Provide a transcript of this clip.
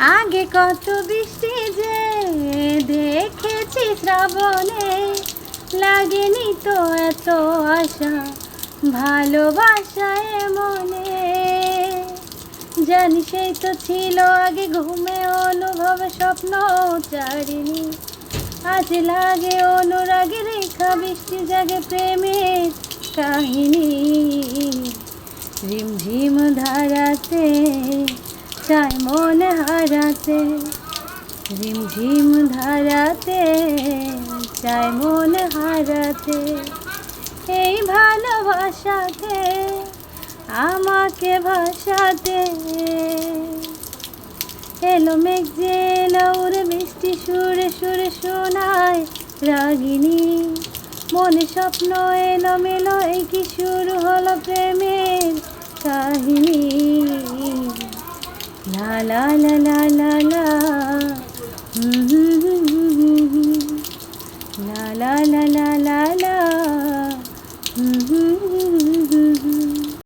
আগে কত বৃষ্টি যে দেখেছি শ্রাবণে, লাগেনি তো এত আশা ভালোবাসায় মনে। জানি সেই তো ছিল আগে ঘুমে অনুভব স্বপ্ন চারিনি, আজ লাগে অনুরাগে রেখা বৃষ্টি জাগে প্রেমের কাহিনী। রিমঝিম ধারাতে চাই মন হারাতে, রিমঝিম ধারাতে চাই মন হারাতে। এই ভালোবাসাতে আমাকে ভাসাতে, এলো মেঘ যে এলো উড়ে বৃষ্টি সুরে সুরে শোনায় রাগিনী। মনে স্বপ্ন এলো মেলো, এই কি শুরু হলো প্রেমের কাহিনী। লা লা লা লা লা লা, লা লা লা লা লা লা।